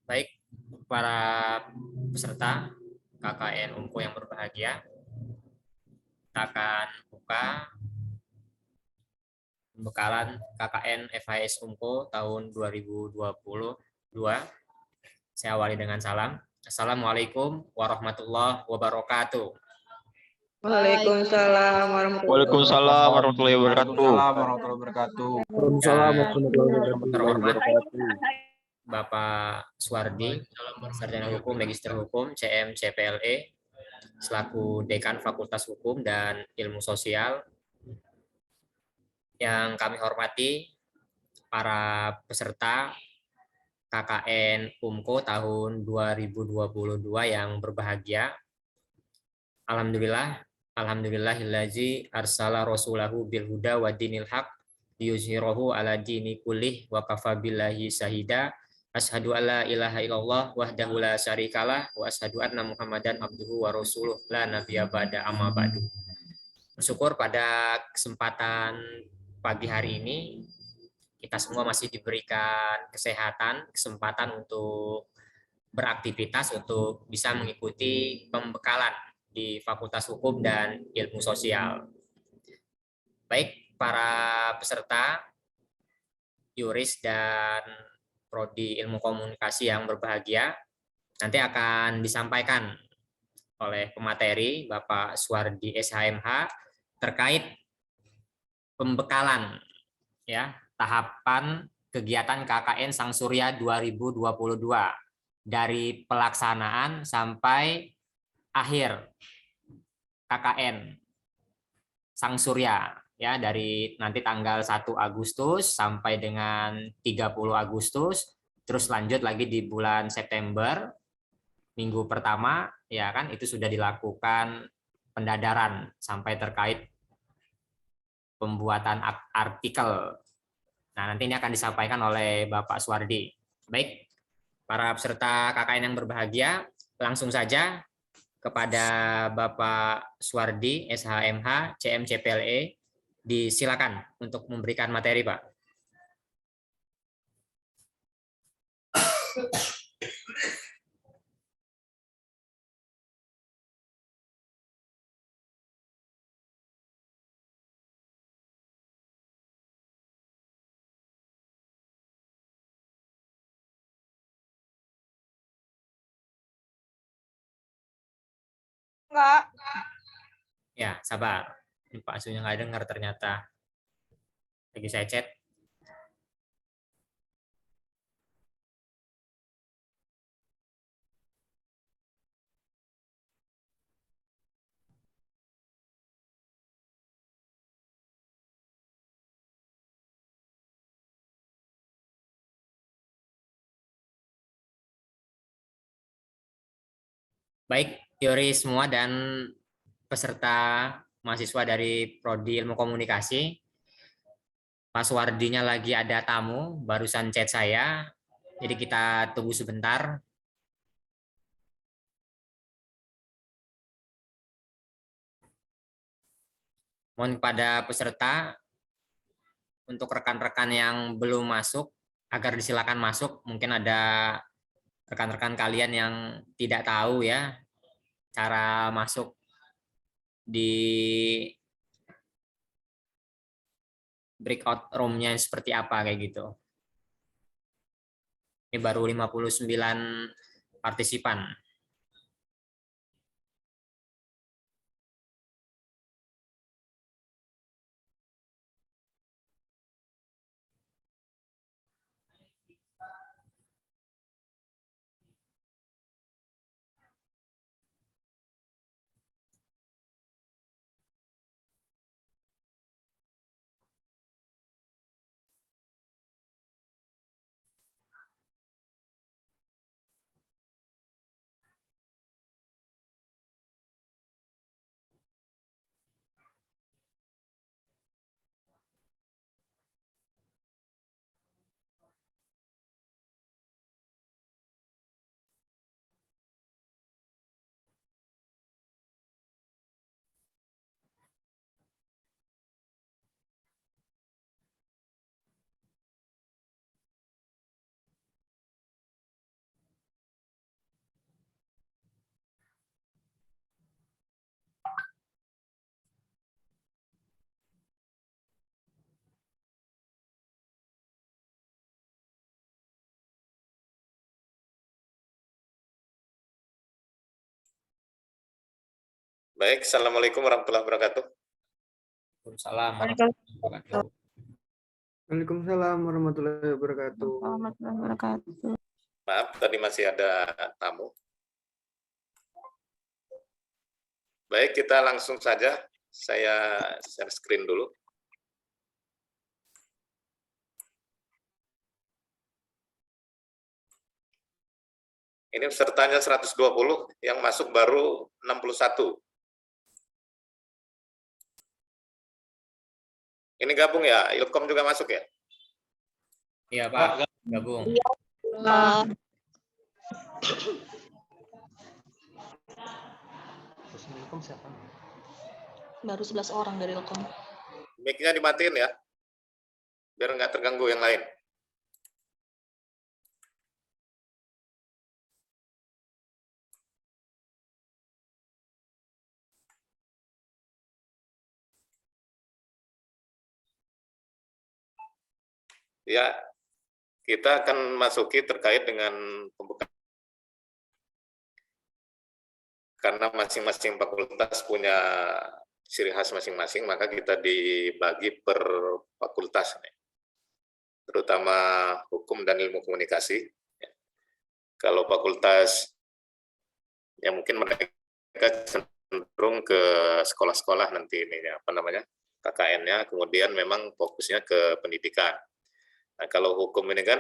Baik, para peserta KKN Unko yang berbahagia, kita akan buka pembekalan KKN FHS Unko tahun 2022. Saya awali dengan salam. Assalamualaikum warahmatullahi wabarakatuh. Waalaikumsalam warahmatullahi Waalaikumsalam wabarakatuh. warahmatullahi wabarakatuh. Warahmatullahi wabarakatuh. Dan Warahmatullahi terhormat wabarakatuh. Bapak Suwardi, Sarjana Hukum, Magister Hukum, CM CPLE, selaku Dekan Fakultas Hukum dan Ilmu Sosial. Yang kami hormati para peserta KKN UMKO tahun 2022 yang berbahagia. Alhamdulillahillazi arsala rasulahu bil huda wa dinil haq liyuzhirahu ala dini kullih wa kafa billahi syahida. Asyhadu alla ilaha illallah wahdahu la syarikalah wa asyhadu anna Muhammadan abduhu wa rasuluh la nabiyya ba'da amma ba'du. Bersyukur pada kesempatan pagi hari ini kita semua masih diberikan kesempatan untuk beraktivitas, untuk bisa mengikuti pembekalan di Fakultas Hukum dan Ilmu Sosial. Baik, para peserta Yuris dan Prodi Ilmu Komunikasi yang berbahagia, nanti akan disampaikan oleh pemateri Bapak Suwardi SHMH terkait pembekalan ya tahapan kegiatan KKN Sang Surya 2022 dari pelaksanaan sampai akhir KKN Sang Surya ya, dari nanti tanggal 1 Agustus sampai dengan 30 Agustus, terus lanjut lagi di bulan September minggu pertama ya kan, itu sudah dilakukan pendadaran sampai terkait pembuatan artikel. Nah, nanti ini akan disampaikan oleh Bapak Suwardi. Baik, para peserta KKN yang berbahagia, langsung saja kepada Bapak Suwardi SHMH CM CPLE, disilakan untuk memberikan materi, Pak. Enggak. Ya, sabar. Ini Pak Sunya nggak dengar ternyata. Lagi saya chat. Baik, teori semua dan peserta mahasiswa dari Prodi Ilmu Komunikasi, Pak Suwardinya lagi ada tamu, barusan chat saya, jadi kita tunggu sebentar. Mohon kepada peserta, untuk rekan-rekan yang belum masuk, agar disilakan masuk. Mungkin ada rekan-rekan kalian yang tidak tahu ya, cara masuk di breakout room-nya seperti apa kayak gitu. Ini baru 59 partisipan. Baik, Assalamualaikum warahmatullahi wabarakatuh. Waalaikumsalam Waalaikumsalam. warahmatullahi wabarakatuh. Waalaikumsalam warahmatullahi wabarakatuh. Warahmatullahi wabarakatuh. Maaf, tadi masih ada tamu. Baik, kita langsung saja. Saya share screen dulu. Ini pesertanya 120, yang masuk baru 61. Ini gabung ya, Ilkom juga masuk ya? Iya Pak, gabung. Baru 11 orang dari Ilkom. Mic-nya dimatiin ya, biar nggak terganggu yang lain. Ya, kita akan masuki terkait dengan pembukaan. Karena masing-masing fakultas punya ciri khas masing-masing, maka kita dibagi per fakultas, terutama hukum dan ilmu komunikasi. Kalau fakultas, ya mungkin mereka cenderung ke sekolah-sekolah nanti ini, apa namanya, KKN-nya, kemudian memang fokusnya ke pendidikan. Nah, kalau hukum ini kan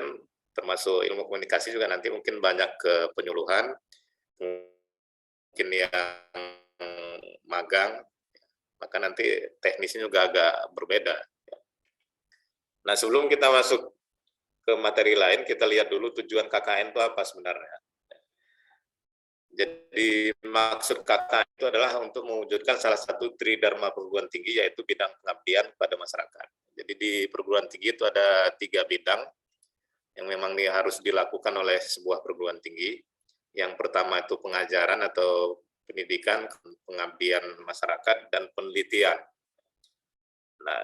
termasuk ilmu komunikasi juga nanti mungkin banyak ke penyuluhan, mungkin yang magang, maka nanti teknisnya juga agak berbeda. Nah, sebelum kita masuk ke materi lain, kita lihat dulu tujuan KKN itu apa sebenarnya. Jadi maksud KKN itu adalah untuk mewujudkan salah satu tridharma perguruan tinggi, yaitu bidang pengabdian kepada masyarakat. Jadi di perguruan tinggi itu ada 3 bidang yang memang ini harus dilakukan oleh sebuah perguruan tinggi. Yang pertama itu pengajaran atau pendidikan, pengabdian masyarakat, dan penelitian. Nah,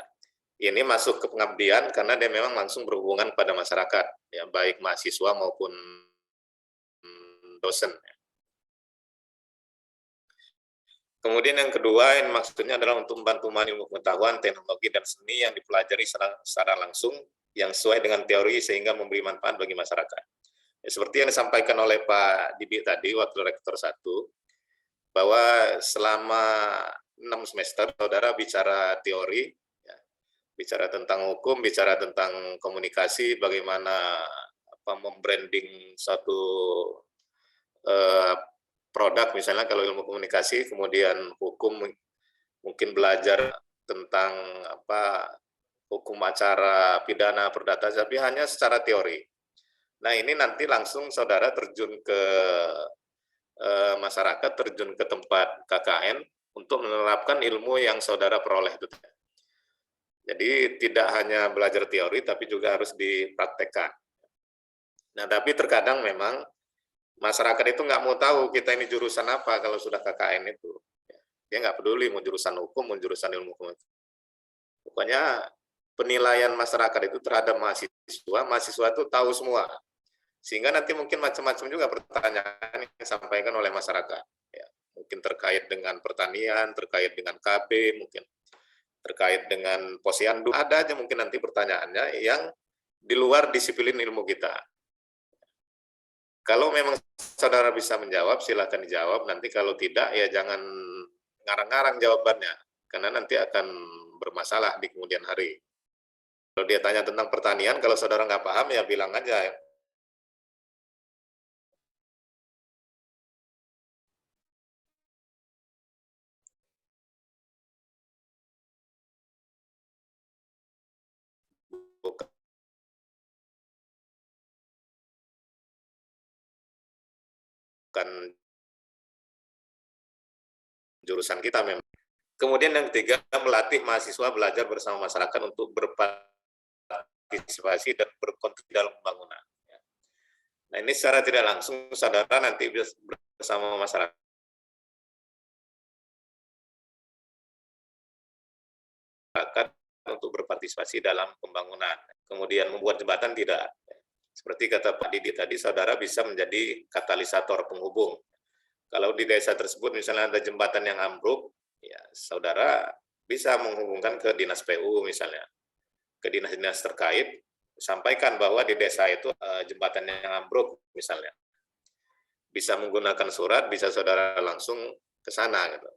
ini masuk ke pengabdian karena dia memang langsung berhubungan pada masyarakat, ya, baik mahasiswa maupun dosen. Kemudian yang kedua, yang maksudnya adalah untuk membantu ilmu pengetahuan, teknologi, dan seni yang dipelajari secara langsung, yang sesuai dengan teori sehingga memberi manfaat bagi masyarakat. Ya, seperti yang disampaikan oleh Pak Didi tadi, Wakil Rektor 1, bahwa selama 6 semester, saudara bicara teori, ya, bicara tentang hukum, bicara tentang komunikasi, bagaimana membranding satu produk, misalnya kalau ilmu komunikasi, kemudian hukum mungkin belajar tentang hukum acara, pidana, perdata, tapi hanya secara teori. Nah, ini nanti langsung saudara terjun ke masyarakat, terjun ke tempat KKN untuk menerapkan ilmu yang saudara peroleh itu. Jadi tidak hanya belajar teori, tapi juga harus dipraktekkan. Nah, tapi terkadang memang masyarakat itu nggak mau tahu kita ini jurusan apa kalau sudah KKN itu. Dia nggak peduli mau jurusan hukum, mau jurusan ilmu komunikasi. Pokoknya penilaian masyarakat itu terhadap mahasiswa itu tahu semua. Sehingga nanti mungkin macam-macam juga pertanyaan yang disampaikan oleh masyarakat. Ya, mungkin terkait dengan pertanian, terkait dengan KB, mungkin terkait dengan posyandu. Ada aja mungkin nanti pertanyaannya yang di luar disiplin ilmu kita. Kalau memang saudara bisa menjawab, silakan dijawab. Nanti kalau tidak, ya jangan ngarang-ngarang jawabannya, karena nanti akan bermasalah di kemudian hari. Kalau dia tanya tentang pertanian, kalau saudara nggak paham, ya bilang aja. Bukan jurusan kita memang. Kemudian yang ketiga, melatih mahasiswa belajar bersama masyarakat untuk berpartisipasi dan berkontribusi dalam pembangunan. Nah, ini secara tidak langsung saudara nanti bersama masyarakat untuk berpartisipasi dalam pembangunan. Kemudian membuat jembatan tidak. Seperti kata Pak Didi tadi, saudara bisa menjadi katalisator penghubung. Kalau di desa tersebut misalnya ada jembatan yang ambruk, ya saudara bisa menghubungkan ke dinas PU misalnya, ke dinas-dinas terkait, sampaikan bahwa di desa itu jembatannya yang ambruk misalnya. Bisa menggunakan surat, bisa saudara langsung ke sana gitu.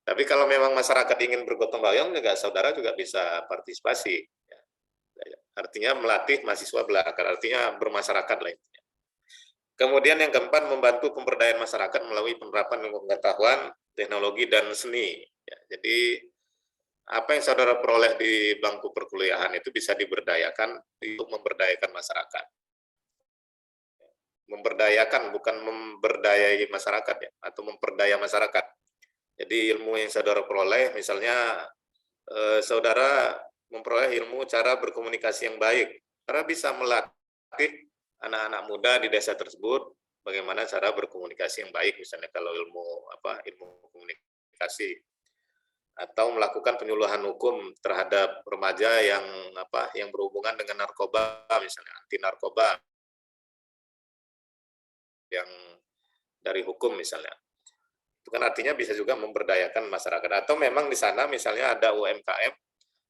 Tapi kalau memang masyarakat ingin bergotong royong juga saudara juga bisa partisipasi. Ya. Artinya melatih mahasiswa belajar, artinya bermasyarakat lah intinya. Kemudian yang keempat, membantu pemberdayaan masyarakat melalui penerapan ilmu pengetahuan, teknologi, dan seni. Ya, jadi apa yang saudara peroleh di bangku perkuliahan itu bisa diberdayakan untuk memberdayakan masyarakat. Memberdayakan, bukan memberdayai masyarakat ya, atau memperdaya masyarakat. Jadi ilmu yang saudara peroleh, misalnya saudara memperoleh ilmu cara berkomunikasi yang baik, saudara bisa melatih anak-anak muda di desa tersebut bagaimana cara berkomunikasi yang baik, misalnya kalau ilmu komunikasi, atau melakukan penyuluhan hukum terhadap remaja yang berhubungan dengan narkoba, misalnya anti narkoba yang dari hukum misalnya. Itu kan artinya bisa juga memberdayakan masyarakat. Atau memang di sana misalnya ada UMKM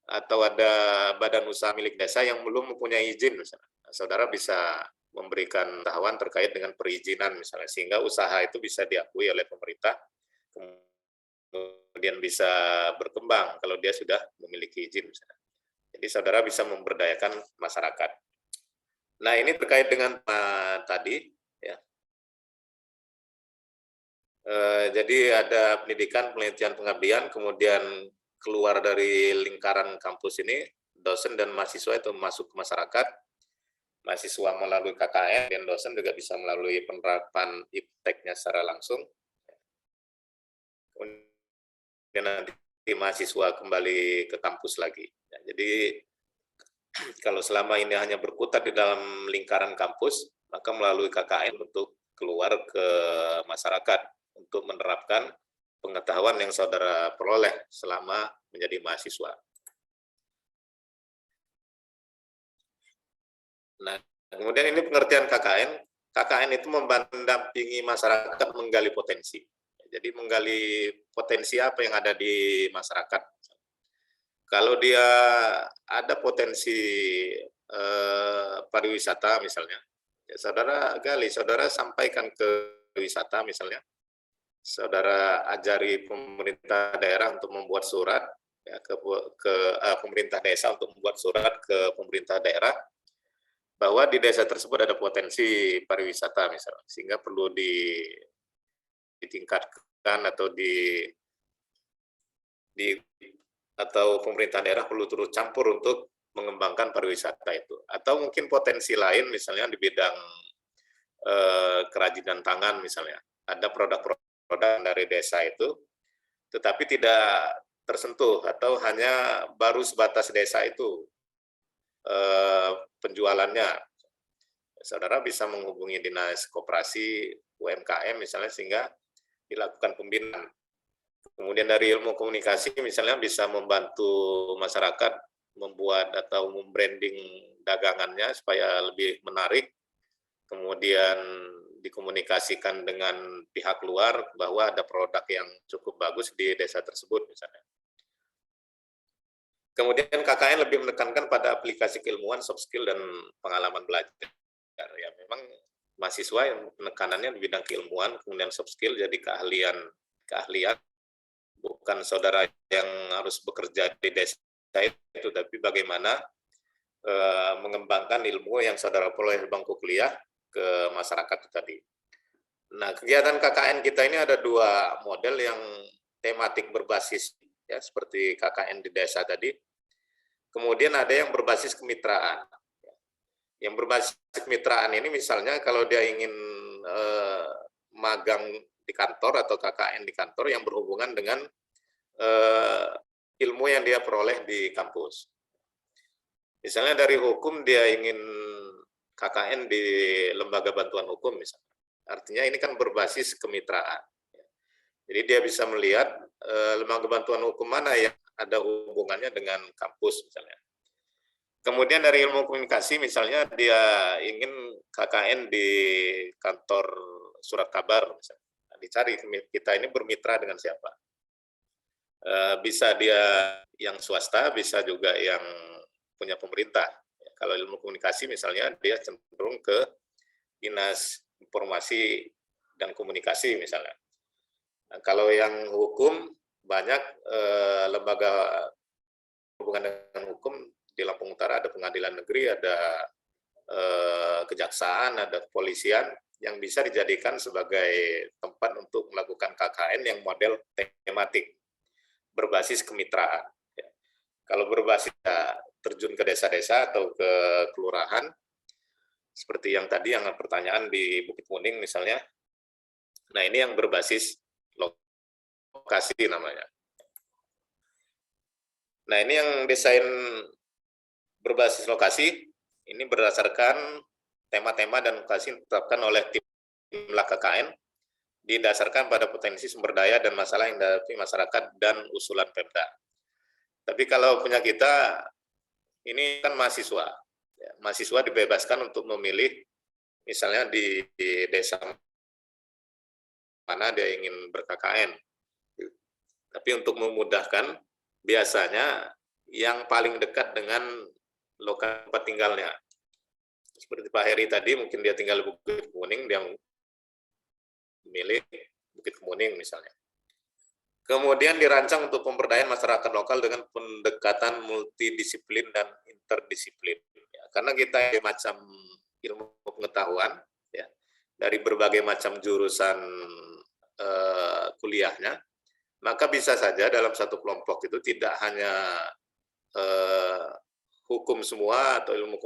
atau ada badan usaha milik desa yang belum mempunyai izin misalnya. Saudara bisa memberikan pengetahuan terkait dengan perizinan misalnya, sehingga usaha itu bisa diakui oleh pemerintah, kemudian bisa berkembang kalau dia sudah memiliki izin misalnya. Jadi saudara bisa memberdayakan masyarakat. Nah, ini terkait dengan tadi ya. Jadi ada pendidikan, penelitian, pengabdian, kemudian keluar dari lingkaran kampus ini, dosen dan mahasiswa itu masuk ke masyarakat, mahasiswa melalui KKN, dan dosen juga bisa melalui penerapan ipteknya secara langsung. Kemudian nanti mahasiswa kembali ke kampus lagi. Ya, jadi kalau selama ini hanya berkutat di dalam lingkaran kampus, maka melalui KKN untuk keluar ke masyarakat untuk menerapkan pengetahuan yang saudara peroleh selama menjadi mahasiswa. Nah, kemudian ini pengertian KKN. KKN itu membantu mendampingi masyarakat menggali potensi. Jadi menggali potensi apa yang ada di masyarakat. Kalau dia ada potensi pariwisata misalnya, ya saudara gali, saudara sampaikan ke wisata misalnya, saudara ajari pemerintah daerah untuk membuat surat ya, ke pemerintah desa untuk membuat surat ke pemerintah daerah bahwa di desa tersebut ada potensi pariwisata misalnya, sehingga perlu ditingkatkan atau atau pemerintah daerah perlu turut campur untuk mengembangkan pariwisata itu. Atau mungkin potensi lain misalnya di bidang kerajinan tangan misalnya, ada produk-produk dari desa itu, tetapi tidak tersentuh atau hanya baru sebatas desa itu penjualannya. Saudara bisa menghubungi dinas koperasi UMKM misalnya sehingga dilakukan pembinaan. Kemudian dari ilmu komunikasi misalnya bisa membantu masyarakat membuat atau membranding dagangannya supaya lebih menarik. Kemudian dikomunikasikan dengan pihak luar bahwa ada produk yang cukup bagus di desa tersebut misalnya. Kemudian KKN lebih menekankan pada aplikasi keilmuan, soft skill, dan pengalaman belajar. Ya memang mahasiswa yang penekanannya di bidang keilmuan, kemudian soft skill jadi keahlian, bukan saudara yang harus bekerja di desa itu, tapi bagaimana mengembangkan ilmu yang saudara peroleh di bangku kuliah ke masyarakat tadi. Nah, kegiatan KKN kita ini ada dua model yang tematik berbasis ya seperti KKN di desa tadi. Kemudian ada yang berbasis kemitraan. Yang berbasis kemitraan ini misalnya kalau dia ingin magang di kantor atau KKN di kantor yang berhubungan dengan ilmu yang dia peroleh di kampus. Misalnya dari hukum dia ingin KKN di lembaga bantuan hukum misalnya. Artinya ini kan berbasis kemitraan. Jadi dia bisa melihat lembaga bantuan hukum mana yang ada hubungannya dengan kampus misalnya. Kemudian dari ilmu komunikasi misalnya dia ingin KKN di kantor surat kabar misalnya. dicari kita ini bermitra dengan siapa. Bisa dia yang swasta, bisa juga yang punya pemerintah. Kalau ilmu komunikasi misalnya dia cenderung ke Dinas Informasi dan Komunikasi misalnya. Nah, kalau yang hukum banyak lembaga hubungan dengan hukum di Lampung Utara, ada pengadilan negeri, ada kejaksaan, ada kepolisian yang bisa dijadikan sebagai tempat untuk melakukan KKN yang model tematik berbasis kemitraan. Kalau berbasis terjun ke desa-desa atau ke kelurahan, seperti yang tadi yang pertanyaan di Bukit Kuning misalnya, nah ini yang berbasis lokasi namanya. Nah ini yang desain berbasis lokasi, ini berdasarkan tema-tema dan lokasi yang ditetapkan oleh tim KKN, didasarkan pada potensi sumber daya dan masalah yang dihadapi masyarakat dan usulan Pemda. Tapi kalau punya kita, ini kan mahasiswa. Ya, mahasiswa dibebaskan untuk memilih, misalnya di desa mana dia ingin ber-KKN. Tapi untuk memudahkan, biasanya yang paling dekat dengan lokasi tempat tinggalnya. Seperti Pak Heri tadi, mungkin dia tinggal di Bukit Kuning, dia memilih Bukit Kemuning misalnya. Kemudian dirancang untuk pemberdayaan masyarakat lokal dengan pendekatan multidisiplin dan interdisiplin. Ya, karena kita macam ilmu pengetahuan, ya, dari berbagai macam jurusan kuliahnya, maka bisa saja dalam satu kelompok itu tidak hanya hukum semua atau ilmu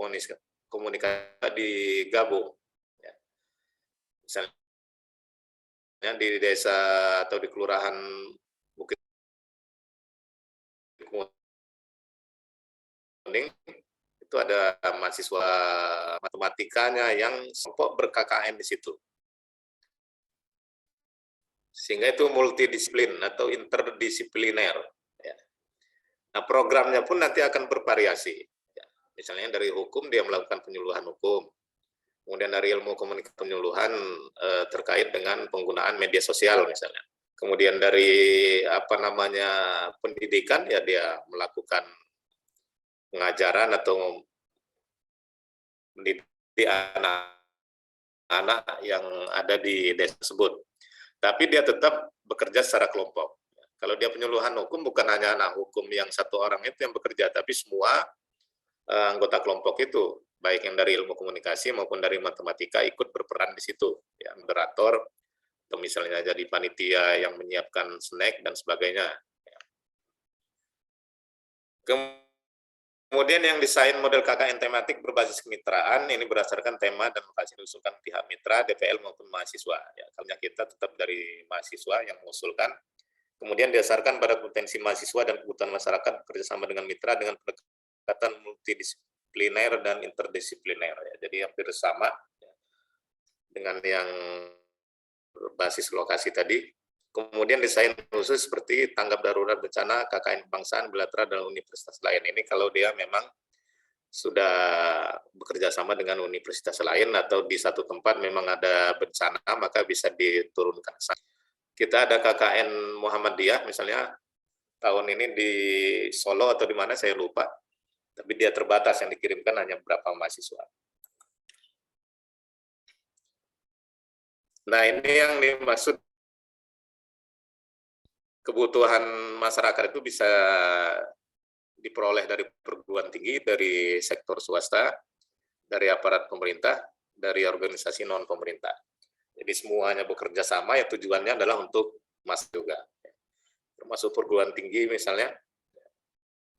komunikasi digabung. Ya. Misalnya di desa atau di kelurahan Bukit Kuning itu ada mahasiswa matematikanya yang kelompok ber-KKN di situ. Sehingga itu multidisiplin atau interdisipliner. Ya. Nah, programnya pun nanti akan bervariasi. Ya. Misalnya dari hukum dia melakukan penyuluhan hukum. Kemudian dari ilmu komunikasi penyuluhan terkait dengan penggunaan media sosial misalnya. Kemudian dari pendidikan ya dia melakukan pengajaran atau mendidik anak-anak yang ada di desa tersebut. Tapi dia tetap bekerja secara kelompok. Kalau dia penyuluhan hukum bukan hanya anak hukum yang satu orang itu yang bekerja, tapi semua anggota kelompok itu, baik yang dari ilmu komunikasi maupun dari matematika ikut berperan di situ, ya, moderator atau misalnya jadi panitia yang menyiapkan snack dan sebagainya. Kemudian yang desain model KKN tematik berbasis kemitraan, ini berdasarkan tema dan lokasi diusulkan pihak mitra, DPL maupun mahasiswa. Ya, kalau kita tetap dari mahasiswa yang mengusulkan, kemudian didasarkan pada potensi mahasiswa dan kebutuhan masyarakat bekerjasama dengan mitra dengan pendekatan multidisipliner dan interdisipliner. Ya. Jadi hampir sama ya, dengan yang berbasis lokasi tadi. Kemudian desain khusus seperti tanggap darurat bencana, KKN kebangsaan, bilateral, dan universitas lain. Ini kalau dia memang sudah bekerja sama dengan universitas lain atau di satu tempat memang ada bencana, maka bisa diturunkan. Kita ada KKN Muhammadiyah misalnya, tahun ini di Solo atau di mana saya lupa, tapi dia terbatas, yang dikirimkan hanya beberapa mahasiswa. Nah ini yang dimaksud kebutuhan masyarakat itu bisa diperoleh dari perguruan tinggi, dari sektor swasta, dari aparat pemerintah, dari organisasi non-pemerintah. Jadi semuanya bekerja sama, ya tujuannya adalah untuk mas juga. Termasuk perguruan tinggi misalnya,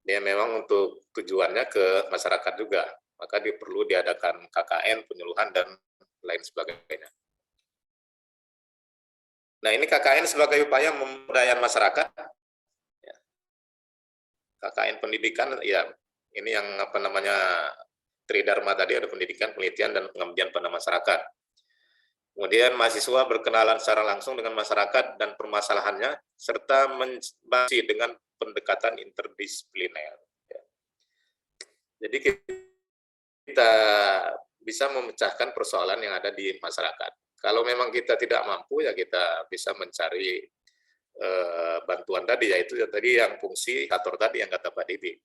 dia memang untuk tujuannya ke masyarakat juga. Maka dia perlu diadakan KKN, penyuluhan, dan lain sebagainya. Nah ini KKN sebagai upaya pemberdayaan masyarakat, ya. KKN pendidikan, ya ini yang Tridharma tadi, ada pendidikan, penelitian, dan pengabdian pada masyarakat. Kemudian mahasiswa berkenalan secara langsung dengan masyarakat dan permasalahannya, serta membahas dengan pendekatan interdisipliner. Ya. Jadi kita bisa memecahkan persoalan yang ada di masyarakat. Kalau memang kita tidak mampu, ya kita bisa mencari bantuan tadi, yaitu tadi yang fungsi kantor tadi yang kata Pak Didi.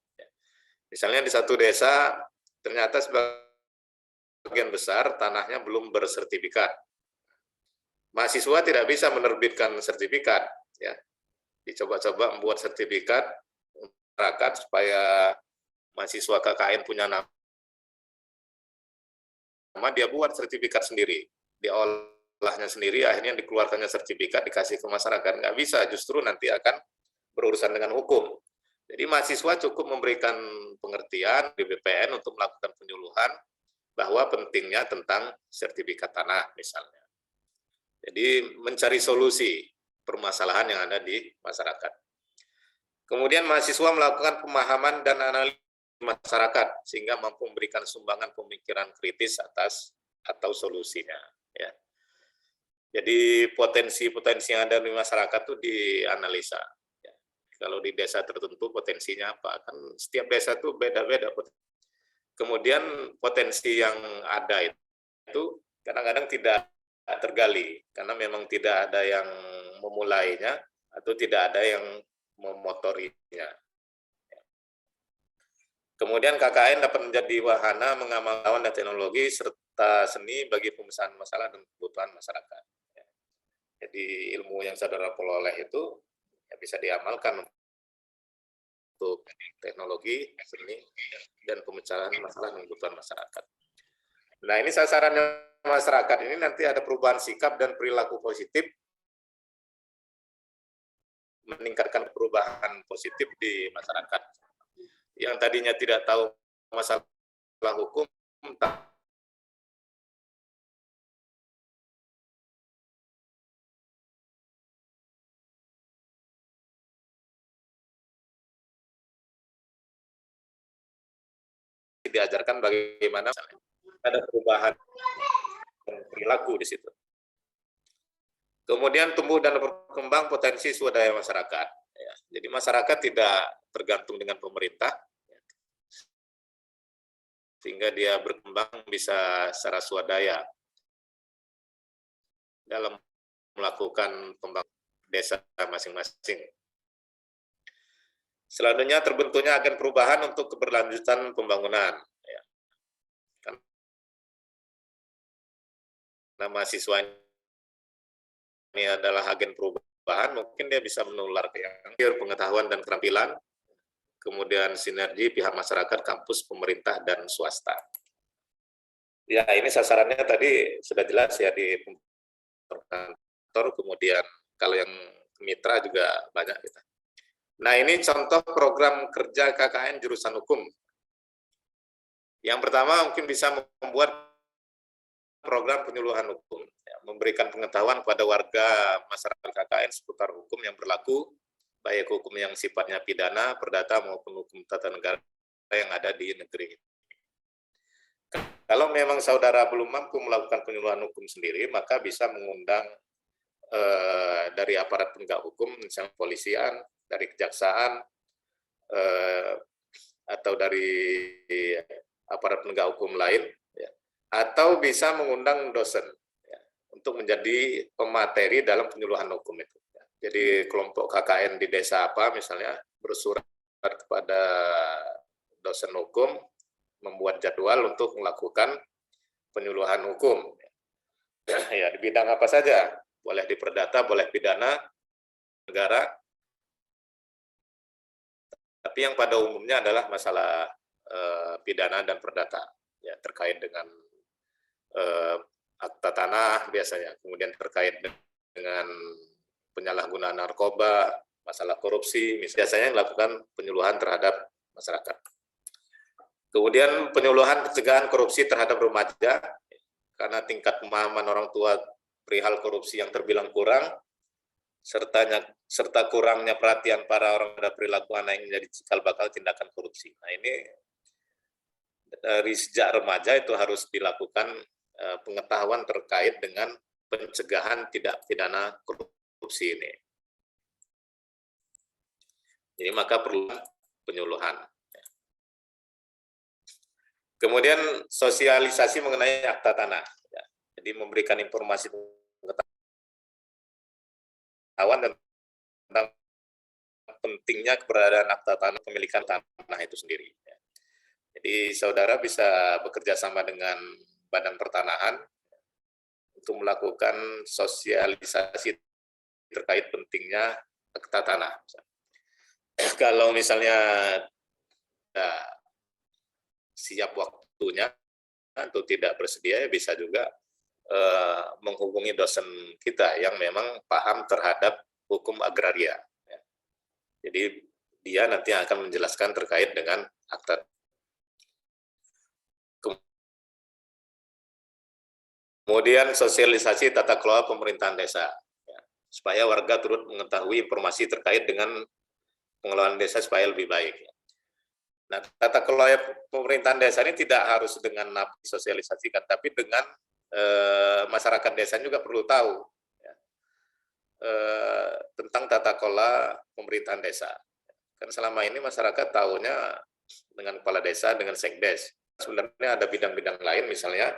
Misalnya di satu desa ternyata sebagian besar tanahnya belum bersertifikat. Mahasiswa tidak bisa menerbitkan sertifikat, ya. Dicoba-coba membuat sertifikat masyarakat supaya mahasiswa KKN punya nama, dia buat sertifikat sendiri, diolahnya sendiri, akhirnya dikeluarkannya sertifikat, dikasih ke masyarakat. Nggak bisa, justru nanti akan berurusan dengan hukum. Jadi mahasiswa cukup memberikan pengertian di BPN untuk melakukan penyuluhan bahwa pentingnya tentang sertifikat tanah misalnya. Jadi mencari solusi permasalahan yang ada di masyarakat. Kemudian mahasiswa melakukan pemahaman dan analisis masyarakat sehingga mampu memberikan sumbangan pemikiran kritis atas atau solusinya. Ya. Jadi potensi-potensi yang ada di masyarakat itu dianalisa. Ya. Kalau di desa tertentu potensinya apa? Kan setiap desa itu beda-beda. Kemudian potensi yang ada itu kadang-kadang tidak tergali karena memang tidak ada yang memulainya atau tidak ada yang memotorinya. Kemudian KKN dapat menjadi wahana mengamalkan dan teknologi serta seni bagi pemisahan masalah dan kebutuhan masyarakat. Jadi ilmu yang saudara peroleh itu ya bisa diamalkan untuk teknologi, seni, dan pemecahan masalah dan kebutuhan masyarakat. Nah, ini sasarannya masyarakat ini nanti ada perubahan sikap dan perilaku positif, meningkatkan perubahan positif di masyarakat. Yang tadinya tidak tahu masalah hukum, diajarkan bagaimana ada perubahan perilaku di situ. Kemudian tumbuh dan berkembang potensi swadaya masyarakat. Ya, jadi masyarakat tidak tergantung dengan pemerintah, sehingga dia berkembang bisa secara swadaya dalam melakukan pembangunan desa masing-masing. Selanjutnya terbentuknya agen perubahan untuk keberlanjutan pembangunan. Ya. Karena mahasiswa ini adalah agen perubahan, mungkin dia bisa menular ke yang pengetahuan dan keterampilan, kemudian sinergi pihak masyarakat, kampus, pemerintah, dan swasta. Ya, ini sasarannya tadi sudah jelas ya di kantor, kemudian kalau yang mitra juga banyak kita. Nah, ini contoh program kerja KKN jurusan hukum. Yang pertama mungkin bisa membuat program penyuluhan hukum, ya, memberikan pengetahuan kepada warga masyarakat KKN seputar hukum yang berlaku, baik hukum yang sifatnya pidana, perdata, maupun hukum tata negara yang ada di negeri. Kalau memang saudara belum mampu melakukan penyuluhan hukum sendiri, maka bisa mengundang dari aparat penegak hukum, misalnya polisian, dari kejaksaan, atau dari aparat penegak hukum lain, ya. Atau bisa mengundang dosen ya, untuk menjadi pemateri dalam penyuluhan hukum itu. Jadi kelompok KKN di desa apa misalnya bersurat kepada dosen hukum, membuat jadwal untuk melakukan penyuluhan hukum. Ya, di bidang apa saja, boleh di perdata, boleh pidana negara, tapi yang pada umumnya adalah masalah pidana dan perdata, ya, terkait dengan akta tanah biasanya, kemudian terkait dengan penyalahgunaan narkoba, masalah korupsi, biasanya melakukan penyuluhan terhadap masyarakat. Kemudian penyuluhan pencegahan korupsi terhadap remaja, karena tingkat pemahaman orang tua perihal korupsi yang terbilang kurang, serta kurangnya perhatian para orang pada perilaku anak yang menjadi cikal bakal tindakan korupsi. Nah, ini dari sejak remaja itu harus dilakukan pengetahuan terkait dengan pencegahan tidak pidana korupsi ini. Jadi maka perlu penyuluhan. Kemudian sosialisasi mengenai akta tanah. Jadi memberikan informasi pengetahuan tentang pentingnya keberadaan akta tanah pemilikan tanah itu sendiri. Jadi saudara bisa bekerja sama dengan Badan Pertanahan untuk melakukan sosialisasi terkait pentingnya akta tanah. Kalau misalnya siap waktunya atau tidak bersedia, ya bisa juga menghubungi dosen kita yang memang paham terhadap hukum agraria. Jadi dia nanti akan menjelaskan terkait dengan akta. Kemudian sosialisasi tata kelola pemerintahan desa, supaya warga turut mengetahui informasi terkait dengan pengelolaan desa supaya lebih baik. Nah, tata kelola pemerintahan desa ini tidak harus dengan napi sosialisasikan, tapi dengan masyarakat desa juga perlu tahu tentang tata kelola pemerintahan desa. Kan selama ini masyarakat tahunya dengan kepala desa, dengan sekdes. Sebenarnya ada bidang-bidang lain misalnya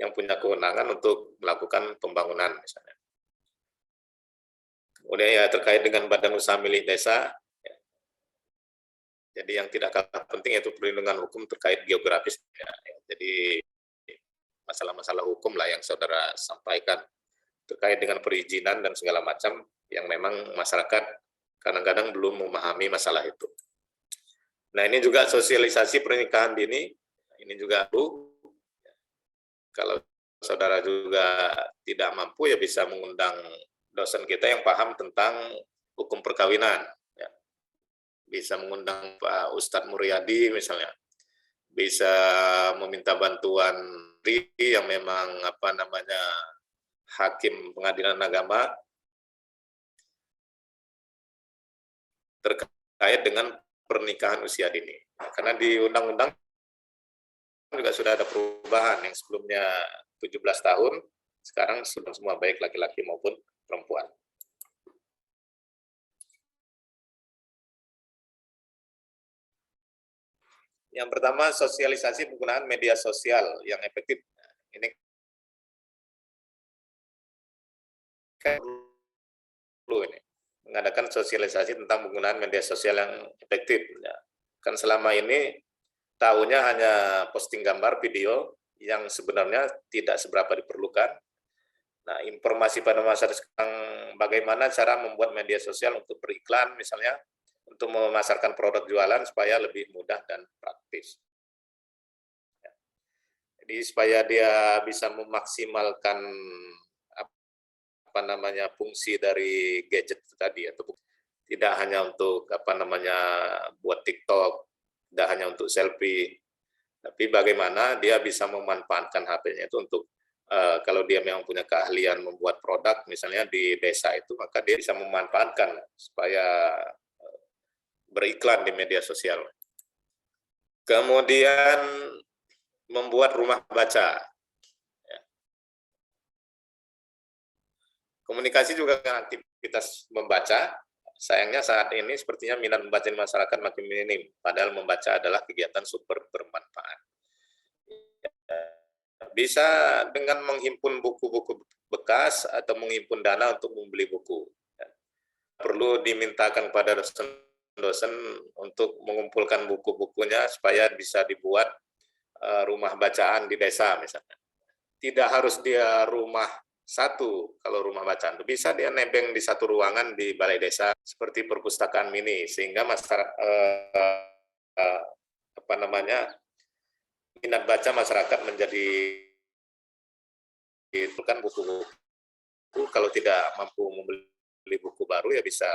yang punya kewenangan untuk melakukan pembangunan misalnya. Kemudian ya terkait dengan badan usaha milik desa, ya. Jadi yang tidak kalah penting yaitu perlindungan hukum terkait geografis. Ya. Jadi masalah-masalah hukum lah yang saudara sampaikan terkait dengan perizinan dan segala macam yang memang masyarakat kadang-kadang belum memahami masalah itu. Nah ini juga sosialisasi pernikahan dini, ini juga kalau saudara juga tidak mampu ya bisa mengundang dosen kita yang paham tentang hukum perkawinan. Ya. Bisa mengundang Pak Ustadz Muryadi misalnya. Bisa meminta bantuan yang memang hakim pengadilan agama terkait dengan pernikahan usia dini. Karena di undang-undang juga sudah ada perubahan yang sebelumnya 17 tahun, sekarang sudah semua baik laki-laki maupun perempuan. Yang pertama, sosialisasi penggunaan media sosial yang efektif. Ini perlu ini mengadakan sosialisasi tentang penggunaan media sosial yang efektif. Kan selama ini tahunya hanya posting gambar, video yang sebenarnya tidak seberapa diperlukan. Nah, informasi pada masa sekarang bagaimana cara membuat media sosial untuk beriklan misalnya, untuk memasarkan produk jualan supaya lebih mudah dan praktis. Jadi supaya dia bisa memaksimalkan fungsi dari gadget tadi, atau tidak hanya untuk buat TikTok, tidak hanya untuk selfie, tapi bagaimana dia bisa memanfaatkan HP-nya itu untuk kalau dia memang punya keahlian membuat produk misalnya di desa itu, maka dia bisa memanfaatkan supaya beriklan di media sosial. Kemudian membuat rumah baca. Komunikasi juga dengan aktivitas membaca. Sayangnya saat ini sepertinya minat membaca di masyarakat makin minim, padahal membaca adalah kegiatan super bermanfaat. Bisa dengan menghimpun buku-buku bekas atau menghimpun dana untuk membeli buku. Perlu dimintakan pada dosen untuk mengumpulkan buku-bukunya supaya bisa dibuat rumah bacaan di desa misalnya. Tidak harus dia rumah satu, kalau rumah bacaan itu bisa dia nebeng di satu ruangan di balai desa seperti perpustakaan mini, sehingga masyarakat minat baca masyarakat menjadi itu kan buku-buku. Kalau tidak mampu membeli buku baru ya bisa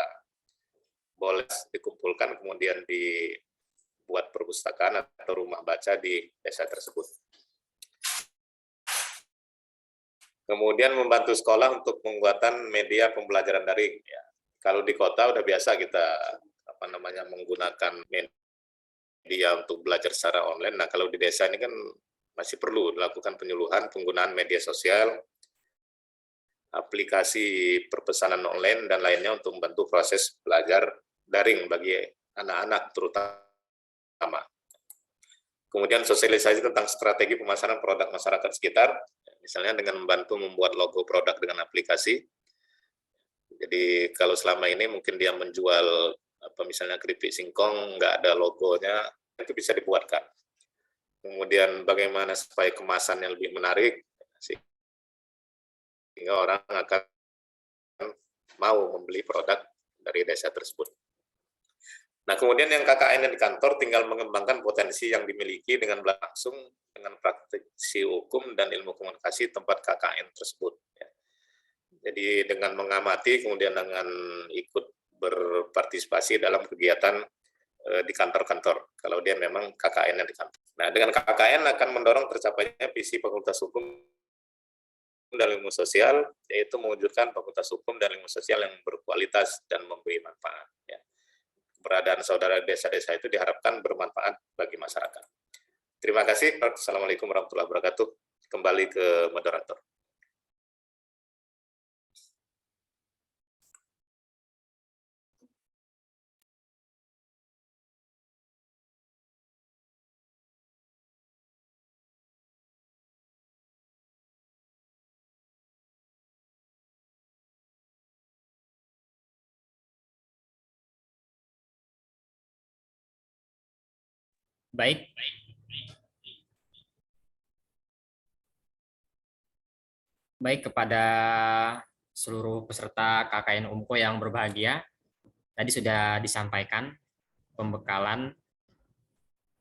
boleh dikumpulkan kemudian dibuat perpustakaan atau rumah baca di desa tersebut. Kemudian membantu sekolah untuk pembuatan media pembelajaran daring. Ya. Kalau di kota udah biasa kita menggunakan media untuk belajar secara online. Nah kalau di desa ini kan masih perlu dilakukan penyuluhan penggunaan media sosial, aplikasi perpesanan online dan lainnya untuk membantu proses belajar daring bagi anak-anak terutama. Kemudian sosialisasi tentang strategi pemasaran produk masyarakat sekitar. misalnya dengan membantu membuat logo produk dengan aplikasi. Jadi kalau selama ini mungkin dia menjual misalnya keripik singkong nggak ada logonya, itu bisa dibuatkan. Kemudian bagaimana supaya kemasannya lebih menarik sehingga orang akan mau membeli produk dari desa tersebut. Nah, kemudian yang KKN di kantor tinggal mengembangkan potensi yang dimiliki dengan langsung dengan praktisi hukum dan ilmu komunikasi tempat KKN tersebut. Jadi dengan mengamati, kemudian dengan ikut berpartisipasi dalam kegiatan di kantor-kantor, kalau dia memang KKN di kantor. Nah, dengan KKN akan mendorong tercapainya visi Fakultas Hukum dan Ilmu Sosial, yaitu mewujudkan Fakultas Hukum dan Ilmu Sosial yang berkualitas dan memberi manfaat. Keberadaan saudara desa-desa itu diharapkan bermanfaat bagi masyarakat. Terima kasih. Assalamualaikum warahmatullahi wabarakatuh. Kembali ke moderator. Baik. Baik, kepada seluruh peserta KKN UMKO yang berbahagia, tadi sudah disampaikan pembekalan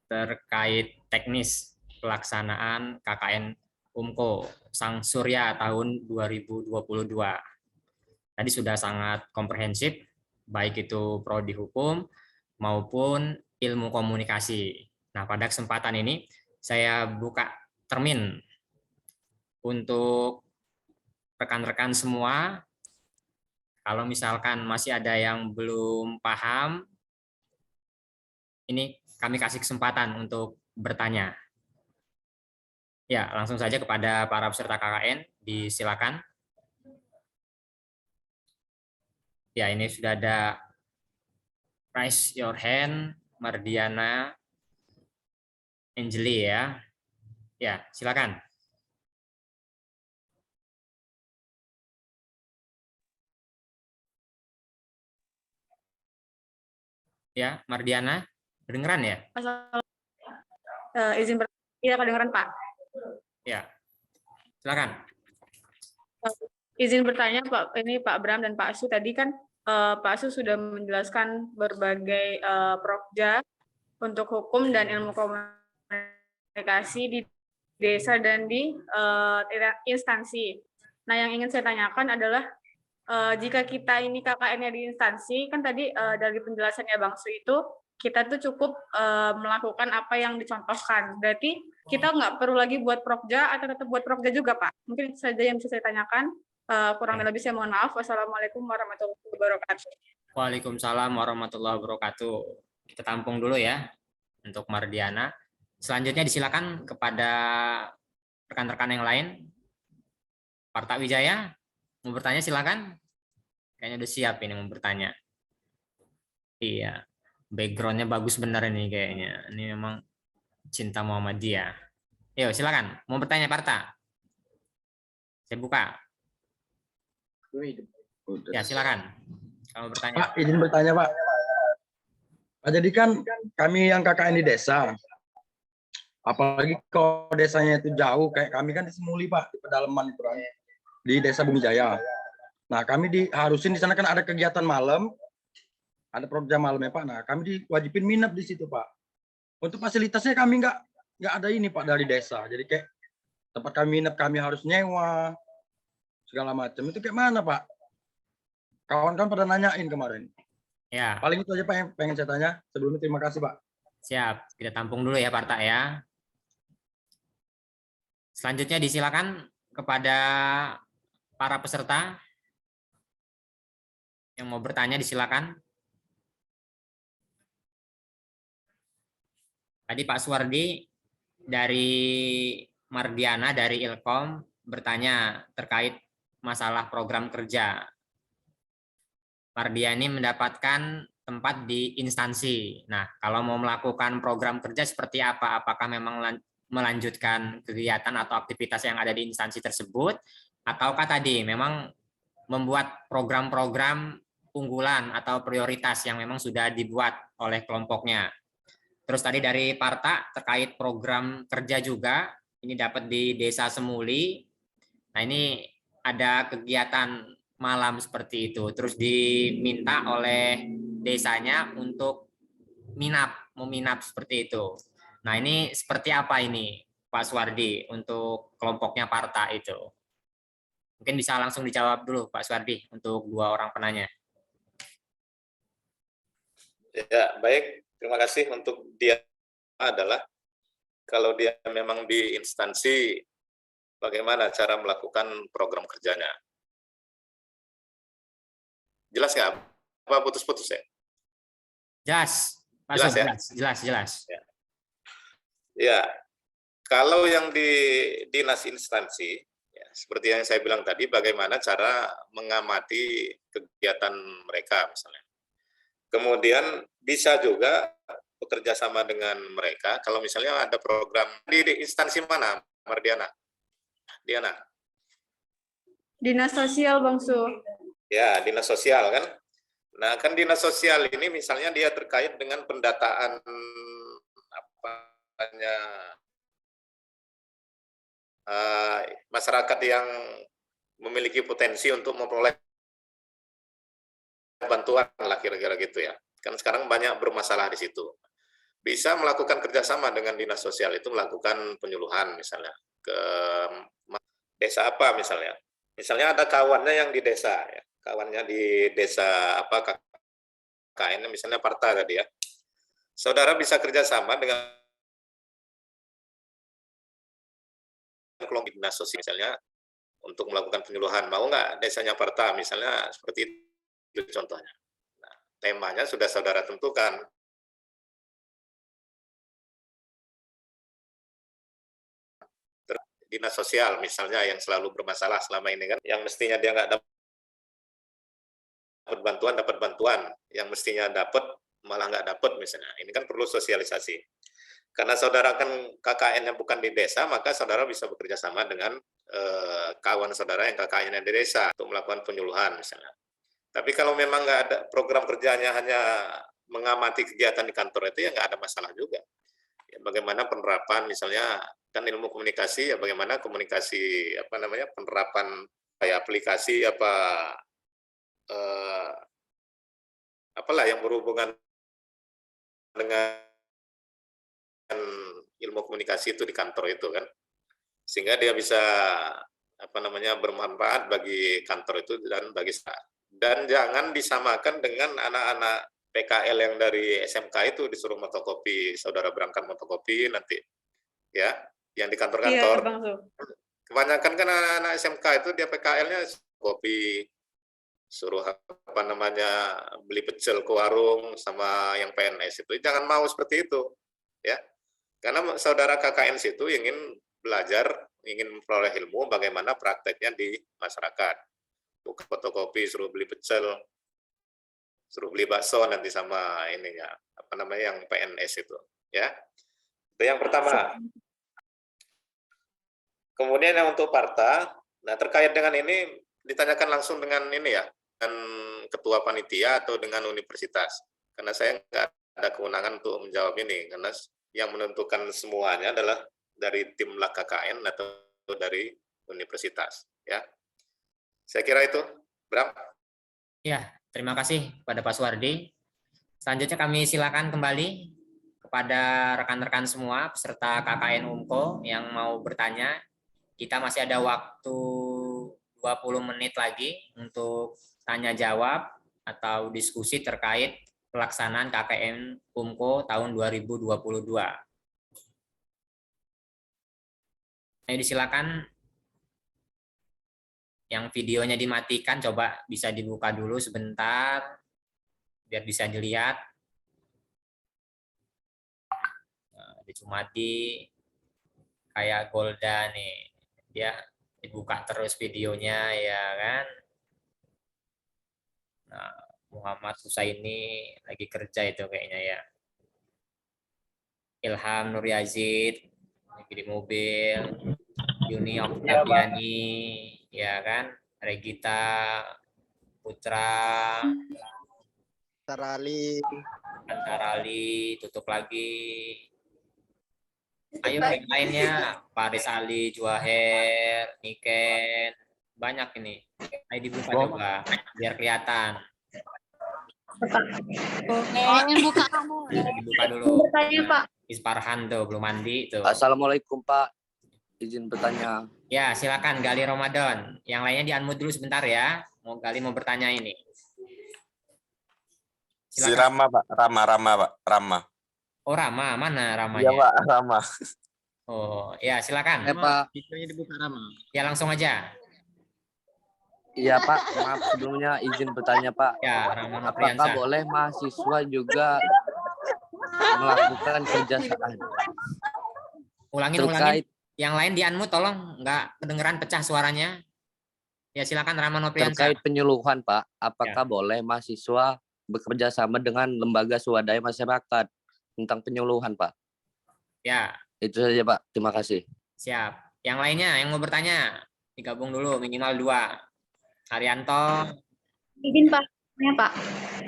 terkait teknis pelaksanaan KKN UMKO Sang Surya tahun 2022. Tadi sudah sangat komprehensif, baik itu prodi hukum maupun ilmu komunikasi. Nah, pada kesempatan ini saya buka termin untuk rekan-rekan semua. Kalau misalkan masih ada yang belum paham, ini kami kasih kesempatan untuk bertanya. Ya, langsung saja kepada para peserta KKN, disilakan. Ya, ini sudah ada raise your hand, Mardiana, Angeli ya. Ya, silakan. Ya, Mardiana, kedengeran ya? Izin iya kedengeran Pak. Ya, silakan. Izin bertanya Pak, ini Pak Bram dan Pak Asu tadi kan Pak Asu sudah menjelaskan berbagai prokja untuk hukum dan ilmu komunikasi di desa dan di instansi. Nah, yang ingin saya tanyakan adalah jika kita ini KKN-nya di instansi, kan tadi dari penjelasannya Bang Su itu, kita tuh cukup melakukan apa yang dicontohkan. Berarti kita nggak perlu lagi buat prokja atau tetap buat prokja juga, Pak? Mungkin itu saja yang bisa saya tanyakan. Kurang lebih saya mohon maaf. Wassalamualaikum warahmatullahi wabarakatuh. Waalaikumsalam warahmatullahi wabarakatuh. Kita tampung dulu ya untuk Mardiana. Selanjutnya disilakan kepada rekan-rekan yang lain. Parta Wijaya, mau bertanya silakan. Kayaknya udah siap ini mau bertanya. Iya, backgroundnya bagus benar ini kayaknya. Ini memang cinta Muhammadiyah. Yuk silakan, mau bertanya Parta. Saya buka. Ya silakan. Kalau bertanya. Pak, izin bertanya Pak. Pak, jadi kan kami yang KKN di desa, apalagi kalau desanya itu jauh, kayak kami kan di Semuli Pak, di pedalaman itu kan, di Desa Bumi Jaya. Nah, kami diharusin di sana kan ada kegiatan malam, ada program malam ya Pak. Nah, kami diwajibin minap di situ Pak. Untuk fasilitasnya kami nggak ada ini Pak dari desa. Jadi kayak tempat kami minap kami harus nyewa segala macam. Itu kayak mana Pak? Kawan-kawan pada nanyain kemarin. Ya. Paling itu aja Pak yang pengen saya tanya. Sebelumnya terima kasih Pak. Siap, kita tampung dulu ya Parta ya. Selanjutnya disilakan kepada para peserta yang mau bertanya disilakan. Tadi Pak Suwardi dari Mardiana dari Ilkom bertanya terkait masalah program kerja. Mardiani mendapatkan tempat di instansi. Nah, kalau mau melakukan program kerja seperti apa? Apakah memang melanjutkan kegiatan atau aktivitas yang ada di instansi tersebut, ataukah tadi memang membuat program-program unggulan atau prioritas yang memang sudah dibuat oleh kelompoknya. Terus tadi dari Parta terkait program kerja juga, ini dapat di Desa Semuli. Nah, ini ada kegiatan malam seperti itu. Terus diminta oleh desanya untuk meminap seperti itu. Nah, ini seperti apa ini Pak Suwardi untuk kelompoknya Parta itu? Mungkin bisa langsung dijawab dulu Pak Suwardi untuk 2 orang penanya. Ya, baik. Terima kasih untuk dia adalah kalau dia memang di instansi, bagaimana cara melakukan program kerjanya. Jelas nggak? Apa putus-putus ya? Jelas, Pak Jelas ya? Jelas. Ya, kalau yang di dinas instansi, ya, seperti yang saya bilang tadi, bagaimana cara mengamati kegiatan mereka misalnya. Kemudian bisa juga bekerja sama dengan mereka, kalau misalnya ada program di instansi mana, Mardiana? Diana? Dinas sosial, Bang Su. Ya, dinas sosial kan. Nah, kan dinas sosial ini misalnya dia terkait dengan pendataan masyarakat yang memiliki potensi untuk memperoleh bantuan lah kira-kira gitu ya. Kan sekarang banyak bermasalah di situ. Bisa melakukan kerjasama dengan dinas sosial itu melakukan penyuluhan misalnya ke desa apa misalnya. Misalnya ada kawannya yang di desa, ya. Kawannya di desa apa KKN misalnya Parta tadi ya. Saudara bisa kerjasama dengan kelompok dinas sosial misalnya untuk melakukan penyuluhan. Mau nggak desanya Parta misalnya seperti itu contohnya. Nah, temanya sudah saudara tentukan. Dinas sosial misalnya yang selalu bermasalah selama ini kan, yang mestinya dia nggak dapat bantuan, yang mestinya dapat malah nggak dapat misalnya. Ini kan perlu sosialisasi. Karena saudara kan KKN-nya bukan di desa, maka saudara bisa bekerja sama dengan kawan saudara yang KKN-nya di desa untuk melakukan penyuluhan misalnya. Tapi kalau memang nggak ada program kerjanya hanya mengamati kegiatan di kantor itu ya nggak ada masalah juga. Ya, bagaimana penerapan misalnya kan ilmu komunikasi ya bagaimana komunikasi apa namanya penerapan kayak aplikasi apalah yang berhubungan dengan ilmu komunikasi itu di kantor itu kan sehingga dia bisa apa namanya bermanfaat bagi kantor itu dan bagi dan jangan disamakan dengan anak-anak PKL yang dari SMK itu disuruh motokopi, saudara berangkat motokopi nanti ya yang di kantor-kantor. Iya, Kebanyakan kan anak-anak SMK itu dia PKL-nya kopi, suruh apa namanya beli pecel ke warung sama yang PNS itu. Jangan mau seperti itu, ya. Karena saudara KKN situ ingin belajar, ingin memperoleh ilmu bagaimana prakteknya di masyarakat. Bukan fotokopi, suruh beli pecel, suruh beli bakso nanti sama ininya apa namanya yang PNS itu, ya. Itu yang pertama. Kemudian yang untuk Parta, nah terkait dengan ini ditanyakan langsung dengan ini ya, dengan ketua panitia atau dengan universitas. Karena saya nggak ada kewenangan untuk menjawab ini, karena yang menentukan semuanya adalah dari tim KKN atau dari universitas. Ya, saya kira itu, Bram. Ya, terima kasih kepada Pak Suwardi. Selanjutnya kami silakan kembali kepada rekan-rekan semua peserta KKN UMKO yang mau bertanya. Kita masih ada waktu 20 menit lagi untuk tanya jawab atau diskusi terkait pelaksanaan KKN UMKO tahun 2022. Ayo disilakan yang videonya dimatikan, coba bisa dibuka dulu sebentar biar bisa dilihat. Nah, Cumadi kayak Golda nih, dia dibuka terus videonya ya kan. Nah, Muhammad Husaini lagi kerja itu kayaknya ya. Ilham Nur Yazid lagi di mobil. Yuni Oktaviani, ya kan? Regita Putra, Tarali. Antarali, tutup lagi. Ayo yang lainnya, Paris Ali, Juaher, Niken, banyak ini. Ayo dibuka coba, biar kelihatan. Ingin buka kamu. Dibuka dulu. Bertanya, Pak. Isparhan tuh, belum mandi tuh. Assalamualaikum Pak. Izin bertanya. Ya, silakan Gali Ramadan. Yang lainnya di-unmute dulu sebentar ya. Gali mau bertanya ini. Si Silakan. Rama, Pak. Rama, Pak. Rama. Oh, Rama, mana Ramanya? Iya, Pak. Rama. Oh, ya silakan. Pak. Videonya dibuka Rama. Ya langsung aja. Iya Pak, maaf sebelumnya izin bertanya Pak. Ya, Rama Apakah Nopriansa. boleh mahasiswa juga melakukan kerjasama Ulangin. terkait Yang lain di-unmute tolong, nggak kedengeran pecah suaranya. Ya silakan Rama Nopriansa. terkait penyuluhan Pak? Apakah boleh mahasiswa bekerja sama dengan lembaga swadaya masyarakat tentang penyuluhan Pak? Ya, Itu saja Pak. Terima kasih. siap. Yang lainnya yang mau bertanya, digabung dulu minimal 2. Haryanto, Izin, Pak. Ya, Pak.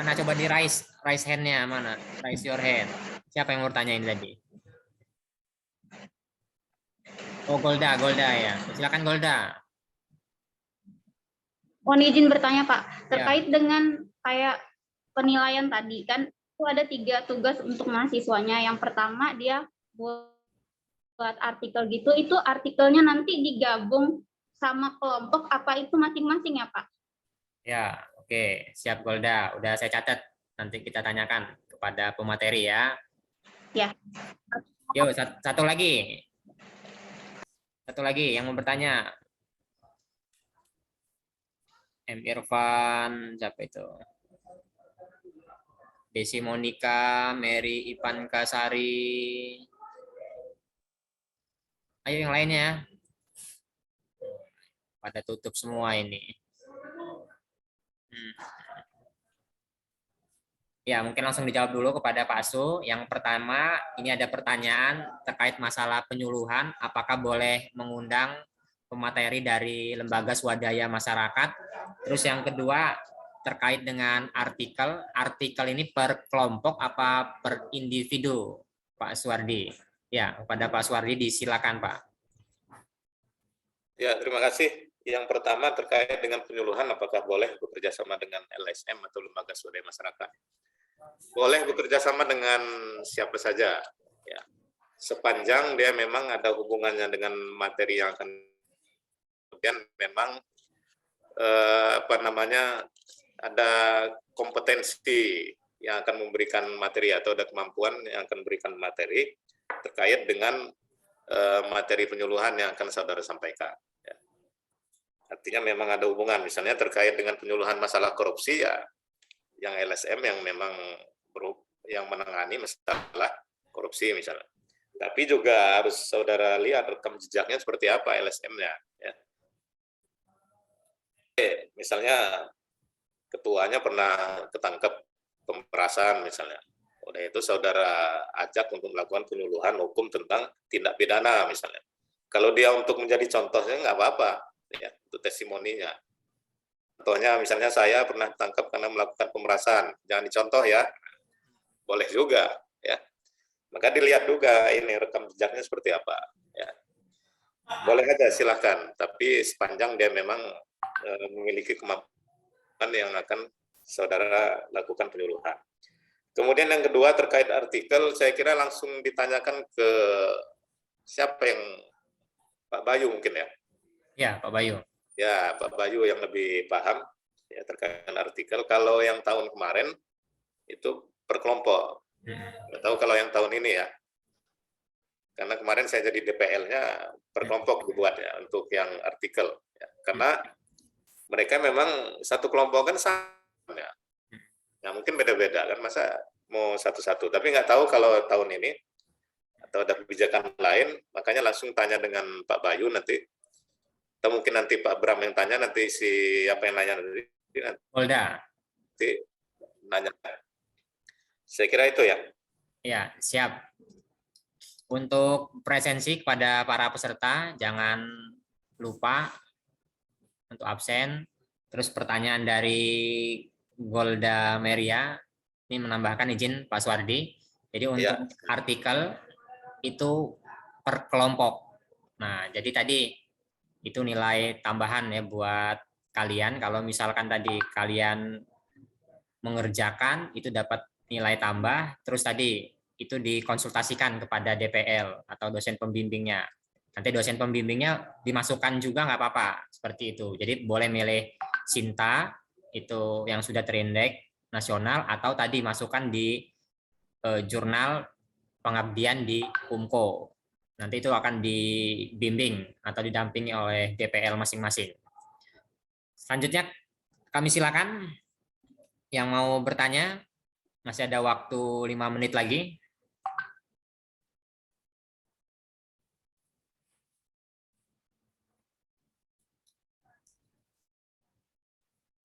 mana coba di raise hand-nya mana? Raise your hand. Siapa yang mau bertanya ini tadi? Oh, Golda ya. Silakan Golda. Mohon izin bertanya Pak, terkait dengan kayak penilaian tadi kan itu ada 3 tugas untuk mahasiswanya. Yang pertama dia buat artikel gitu, itu artikelnya nanti digabung sama kelompok apa itu masing-masing ya Pak? Ya, oke. Siap Golda. Udah saya catat. Nanti kita tanyakan kepada pemateri ya. Ya. Yuk, satu lagi. Satu lagi yang mau bertanya. M. Irfan, siapa itu? Desi Monica, Mary Ipan Kasari. Ayo yang lainnya. Pada tutup semua ini. Ya, mungkin langsung dijawab dulu kepada Pak Asu. Yang pertama, ini ada pertanyaan terkait masalah penyuluhan. Apakah boleh mengundang pemateri dari lembaga swadaya masyarakat? Terus yang kedua, terkait dengan artikel. Artikel ini per kelompok apa per individu, Pak Suwardi? Ya, kepada Pak Suwardi disilakan, Pak. Ya, terima kasih. Yang pertama terkait dengan penyuluhan, apakah boleh bekerja sama dengan LSM atau lembaga swadaya masyarakat? Boleh bekerja sama dengan siapa saja, ya. Sepanjang dia memang ada hubungannya dengan materi yang akan kemudian memang ada kompetensi yang akan memberikan materi atau ada kemampuan yang akan memberikan materi terkait dengan materi penyuluhan yang akan saudara sampaikan. Ya. Artinya memang ada hubungan, misalnya terkait dengan penyuluhan masalah korupsi ya, yang LSM yang memang yang menangani masalah korupsi misalnya. Tapi juga harus saudara lihat rekam jejaknya seperti apa LSM-nya. Ya. Misalnya ketuanya pernah ketangkep pemerasan misalnya. Udah itu saudara ajak untuk melakukan penyuluhan hukum tentang tindak pidana misalnya. Kalau dia untuk menjadi contohnya nggak apa-apa, ya, itu testimoninya. Contohnya misalnya saya pernah tangkap karena melakukan pemerasan, jangan dicontoh ya, boleh juga ya. Maka dilihat juga ini rekam jejaknya seperti apa. Ya. Boleh aja silahkan, tapi sepanjang dia memang memiliki kemampuan yang akan saudara lakukan penyuluhan. Kemudian yang kedua terkait artikel, saya kira langsung ditanyakan ke siapa yang Pak Bayu mungkin ya. Ya, Pak Bayu. Ya, Pak Bayu yang lebih paham ya terkait artikel. Kalau yang tahun kemarin itu per kelompok. Nggak tahu kalau yang tahun ini ya. Karena kemarin saya jadi DPL-nya per kelompok dibuat ya untuk yang artikel. Ya. Karena mereka memang satu kelompok kan sama ya. Nah, mungkin beda-beda kan, masa mau satu-satu. Tapi nggak tahu kalau tahun ini atau ada kebijakan lain, makanya langsung tanya dengan Pak Bayu nanti. Atau mungkin nanti Pak Bram yang tanya, nanti siapa yang nanya nanti nanya. Saya kira itu ya. Ya, siap. Untuk presensi kepada para peserta, jangan lupa untuk absen. Terus pertanyaan dari Golda Meria, ini menambahkan izin Pak Suwardi. Jadi untuk artikel itu per kelompok. Nah, jadi tadi itu nilai tambahan ya buat kalian. Kalau misalkan tadi kalian mengerjakan, itu dapat nilai tambah. Terus tadi itu dikonsultasikan kepada DPL atau dosen pembimbingnya. Nanti dosen pembimbingnya dimasukkan juga nggak apa-apa, seperti itu. Jadi boleh milih Sinta, itu yang sudah terindeks nasional, atau tadi masukkan di jurnal pengabdian di UMKO. Nanti itu akan dibimbing atau didampingi oleh DPL masing-masing. Selanjutnya kami silakan yang mau bertanya. Masih ada waktu 5 menit lagi.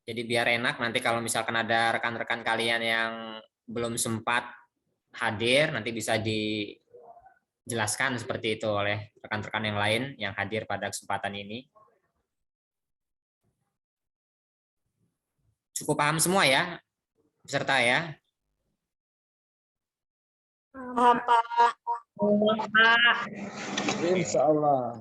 Jadi biar enak nanti kalau misalkan ada rekan-rekan kalian yang belum sempat hadir, nanti bisa dijelaskan seperti itu oleh rekan-rekan yang lain yang hadir pada kesempatan ini. Cukup paham semua ya, peserta ya? Paham, Pak. Pak. Insya Allah.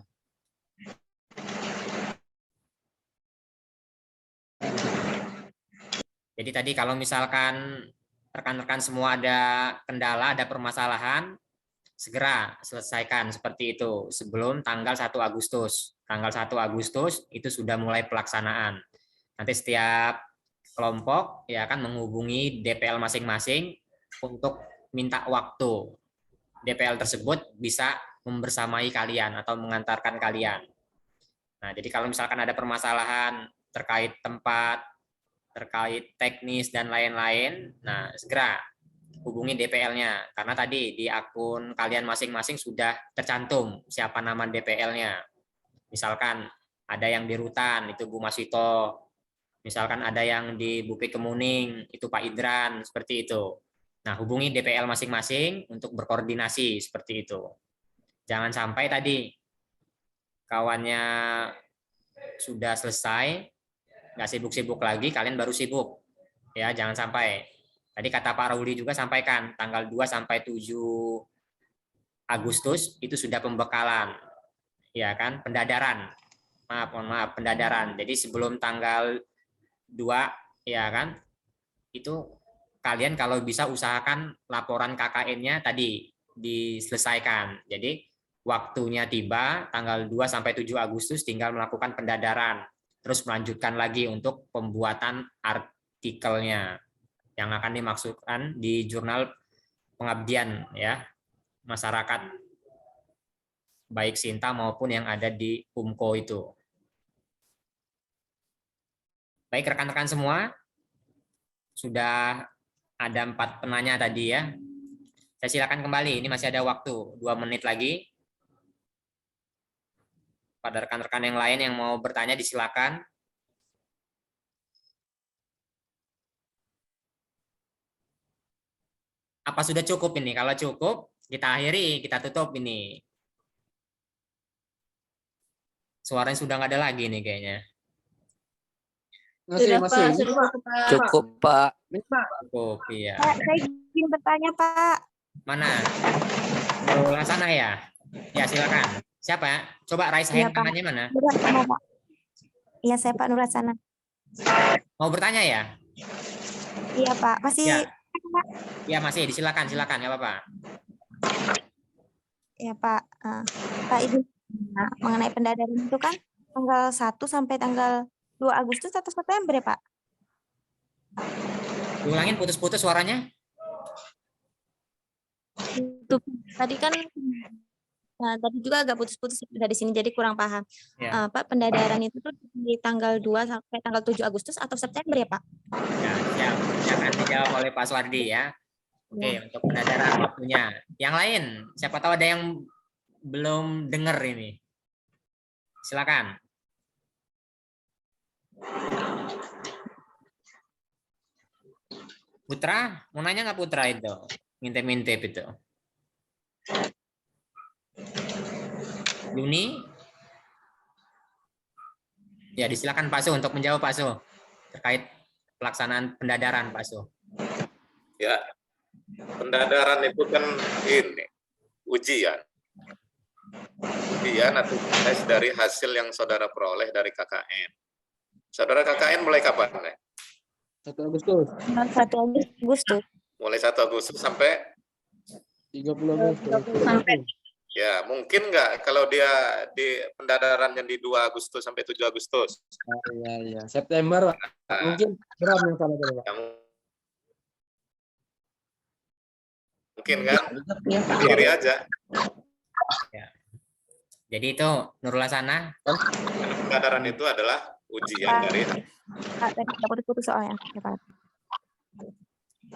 Jadi tadi kalau misalkan rekan-rekan semua ada kendala, ada permasalahan, segera selesaikan seperti itu sebelum tanggal 1 Agustus. Tanggal 1 Agustus itu sudah mulai pelaksanaan. Nanti setiap kelompok ya akan menghubungi DPL masing-masing untuk minta waktu. DPL tersebut bisa membersamai kalian atau mengantarkan kalian. Nah, jadi kalau misalkan ada permasalahan terkait tempat, terkait teknis dan lain-lain, nah segera hubungi DPL-nya, karena tadi di akun kalian masing-masing sudah tercantum siapa nama DPL-nya. Misalkan ada yang di Rutan, itu Bu Masito. Misalkan ada yang di Bukit Kemuning, itu Pak Idran, seperti itu. Nah, hubungi DPL masing-masing untuk berkoordinasi seperti itu. Jangan sampai tadi kawannya sudah selesai, nggak sibuk-sibuk lagi, kalian baru sibuk. Ya, jangan sampai. Tadi kata Pak Rauli juga sampaikan, tanggal 2 sampai 7 Agustus itu sudah pembekalan. Ya kan, pendadaran. Mohon maaf, pendadaran. Jadi sebelum tanggal 2, ya kan, itu kalian kalau bisa usahakan laporan KKN-nya tadi diselesaikan. Jadi waktunya tiba tanggal 2 sampai 7 Agustus tinggal melakukan pendadaran. Terus melanjutkan lagi untuk pembuatan artikelnya yang akan dimaksudkan di jurnal pengabdian ya masyarakat baik Sinta maupun yang ada di UMKO itu. Baik rekan-rekan semua, sudah ada 4 penanya tadi ya. Saya silakan kembali, ini masih ada waktu 2 menit lagi. Pada rekan-rekan yang lain yang mau bertanya disilakan. Apa sudah cukup ini? Kalau cukup, kita akhiri, kita tutup ini. Suaranya sudah nggak ada lagi nih kayaknya. Sudah, Pak. Cukup, Pak. Cukup, iya. Pak, saya ingin bertanya, Pak. Mana? Sebelah sana ya? Ya, silakan. Siapa ya? Coba raise Iya, hand Pak. tangannya mana? Nurasana, Pak. Iya, saya Pak Nurasana. Mau bertanya ya? Iya, Pak. Masih Ya. Ya, masih. Silakan, silakan. Nggak apa-apa. ya, Pak. Pak, Ibu. Nah, mengenai pendadaran itu kan tanggal 1 sampai tanggal 2 Agustus atau September ya, Pak? Ulangin putus-putus suaranya. Itu tadi kan tadi juga agak putus-putus dari sini jadi kurang paham. Ya. Pak, pendadaran itu tuh di tanggal 2 sampai tanggal 7 Agustus atau September ya, Pak? Ya, siap. Akan dijawab oleh Pak Suwardi ya. Oke, untuk pendadaran waktunya. Yang lain, siapa tahu ada yang belum dengar ini. Silakan. Putra, mau nanya nggak Putra itu? Ngintip-ngintip itu. Juni? Ya, disilakan Pak Su untuk menjawab Pak Su terkait pelaksanaan pendadaran Pak Su. Ya, pendadaran itu kan ini ujian. Ujian atau tes dari hasil yang saudara peroleh dari KKN. Saudara KKN mulai kapan? 1 Agustus. 1 Agustus. Mulai 1 Agustus sampai 30 Agustus. ya, mungkin nggak kalau dia di pendadarannya di 2 Agustus sampai 7 Agustus. Iya. September mungkin Bram yang salah tadi, Pak. Ya, mungkin kan? Kiri aja. Ya. Jadi itu Nurul Hasanah. Pendadaran itu adalah ujian dari Pak, tadi kita putus-putus soalnya. Ya, Pak.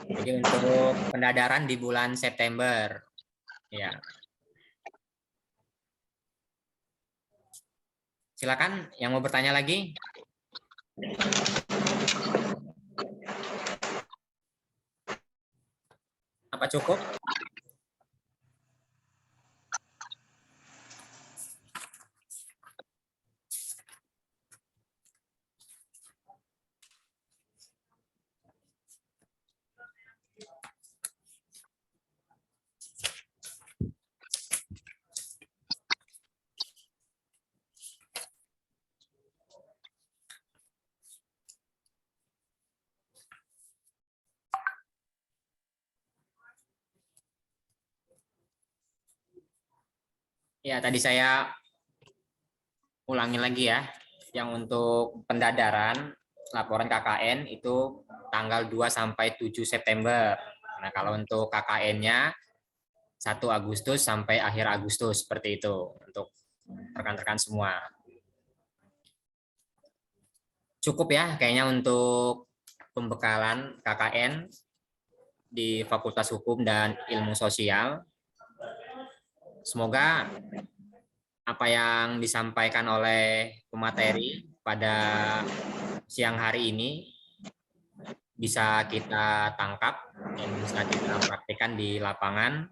Jadi untuk pendadaran di bulan September. Ya. Silakan yang mau bertanya lagi. Apa cukup? Ya, tadi saya ulangin lagi ya. Yang untuk pendadaran laporan KKN itu tanggal 2 sampai 7 September. Nah, kalau untuk KKN-nya 1 Agustus sampai akhir Agustus, seperti itu untuk rekan-rekan semua. Cukup ya kayaknya untuk pembekalan KKN di Fakultas Hukum dan Ilmu Sosial. Semoga apa yang disampaikan oleh pemateri pada siang hari ini bisa kita tangkap dan bisa kita praktikkan di lapangan.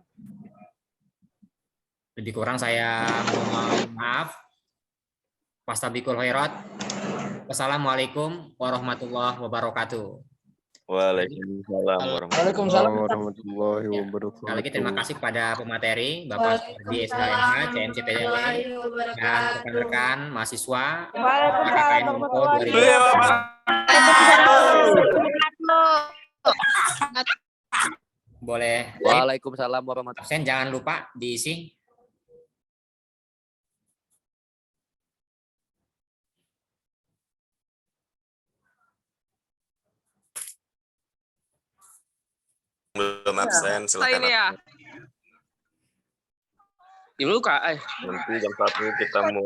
Lebih kurang saya mohon maaf. Wastabikul khairat. Wassalamualaikum warahmatullahi wabarakatuh. Waalaikumsalam Waalaikumsalam. warahmatullahi Ya. wabarakatuh. Sekali lagi terima kasih kepada pemateri Bapak Suhardi SHMH, CMCPDW, dan rekan-rekan mahasiswa KKN Unko 2020. Boleh Waalaikumsalam warahmatullahi absen, jangan lupa diisi. Belum absen, silakan. Ibu Kak, Nanti jam 1 kita mau